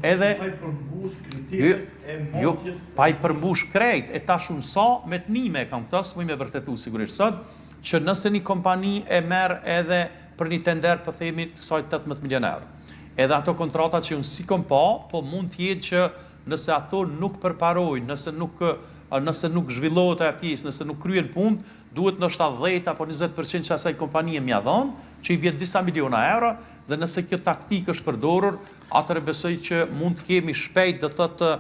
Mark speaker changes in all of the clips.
Speaker 1: Edhe pa i përmbush krejt, e tash unë sa me të nime kam këta, së me vërtetu sigurisht sot, që nëse një kompani e merë edhe për një tender për themi të kësaj 18 milion euro. Edhe ato kontrata që unë si kom pa, po mund t'jetë që nëse ato nuk përparojnë, nëse nuk zhvillohet ajo pjesë, nëse nuk kryen punë, duhet në 10 apo 20% që asaj kompanie m'ia dhon, që i vjet disa miliona euro, dhe nëse kjo taktikë është përdorur, atëherë besoj që mund të kemi shpejt do thotë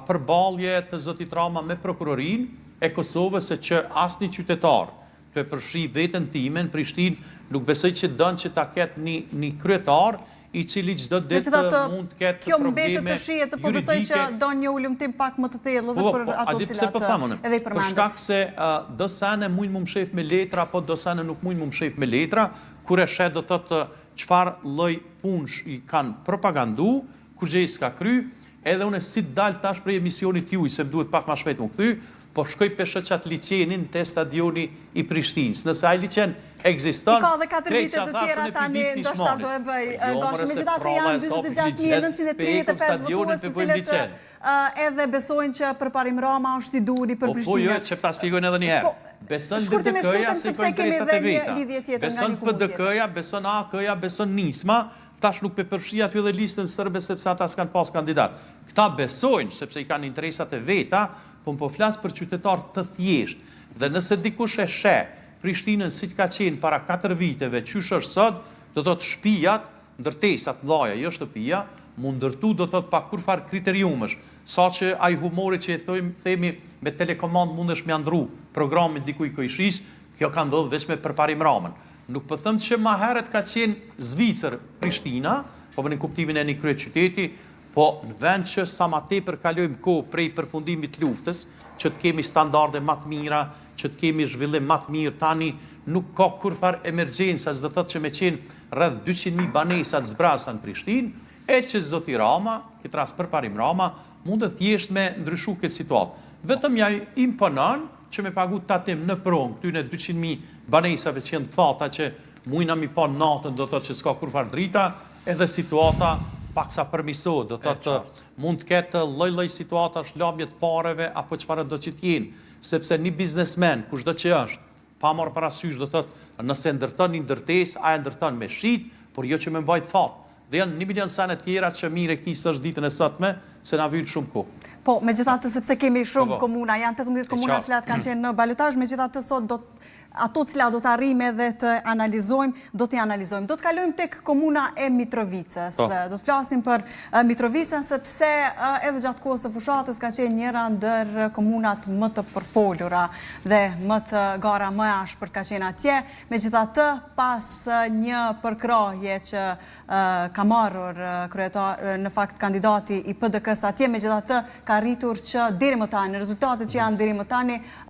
Speaker 1: përballje të zotit Rama me prokurorinë e Kosovës, se që asnjë qytetar të e përfshi veten time në Prishtinë nuk besoj që don që ta ketë një kryetar i cili çdo ditë mund të ketë
Speaker 2: kjo
Speaker 1: probleme
Speaker 2: mbetet të shihet, po besoj që do një ulëmtim pak më të thellë edhe për ato cilat edhe i përmendet.
Speaker 1: Për shkak se do sane mund më mshef me letra, apo do sane nuk mund më mshef me letra, kur e shet do thotë çfarë lloj punësh i kanë propagandu, kur gjë s'ka kry, edhe unë si dal tash prej emisionit juaj, se më duhet pak më shpejt më kthy, po shkoj peshë qatë liçenin te stadioni i Prishtinës. Nëse ai liçen ekziston,
Speaker 2: ka dhe 4 vite të tjera tani, ndoshta do e bëj. Megjithatë janë 46.935 votues të cilët edhe besojnë që përparim Rama është i duri për Prishtinën.
Speaker 1: Po jo, që ta shpjegojnë edhe një herë. Beson DDK-ja se ka interesat e veta. Beson PDK-ja, beson AK-ja, beson Nisma, tash nuk pe përfshi aty edhe listën serbe sepse ata s'kan pas kandidat. Këta besojnë sepse i kanë interesat e veta, po flas për qytetar të thjesht. Dhe nëse dikush e sheh Prishtinën si ka qenë para 4 viteve, qysh është sot, do thotë shtëpiat, ndërtesat mëdha, jo shtëpia, mund ndërtu do thotë pa kurfar kriteriumësh, saqë ai humori që e themi me telekomand mundesh me ndru programin dikujt kojshis, kjo ka ndodhur vetëm me përparim Ramën. Nuk po them që më herët ka qenë Zvicër Prishtina, po në kuptimin e një kryeqyteti, po në vend që sa më tepër kalojmë kohë prej përfundimit të luftës, që të kemi standarde më të mira, që të kemi zhvillim më të mirë, tani nuk ka kurfar emergjenca, do thotë që me qenë rreth 200.000 banesa të zbrasa në Prishtinë, e që zoti Rama, këtë rast përparim Rama, mund të thjesht me ndryshu këtë situatë. Vetëm ja imponon që me pagu tatim në pronë këtyne 200.000 banesave që janë thata që mujna mi pa natën, do thotë që s'ka kurfar drita, edhe situata paksa përmisohet, do thotë mund të ketë lloj-lloj situatash, lambje të pareve apo çfarë do që të jenë, sepse një biznesmen, kushdo që është, pa marrë parasysh, do thotë nëse ndërton një ndërtesë, ai ndërton me shit, por jo që me mbajt thatë. Dhe janë 1 milion sene tjera që mire kisë është ditën e sotme, se na vyll shumë kohë.
Speaker 2: Po, megjithatë sepse kemi shumë komuna, janë 18 komuna që kanë qenë në balotazh, megjithatë sot ato cilat do të arrijmë edhe të analizojmë, do t'i analizojmë. Do të kalojmë tek komuna e Mitrovicës. Do të flasim për Mitrovicën sepse edhe gjatë kohës së fushatës ka qenë njëra ndër komunat më të përfolura dhe më të gara më ashpër ka qenë atje. Megjithatë, pas një përkrahje që ka marrur në fakt kandidati i PDK-s atje, megjithatë ka arritur që deri më tani, rezultatet që janë deri më tani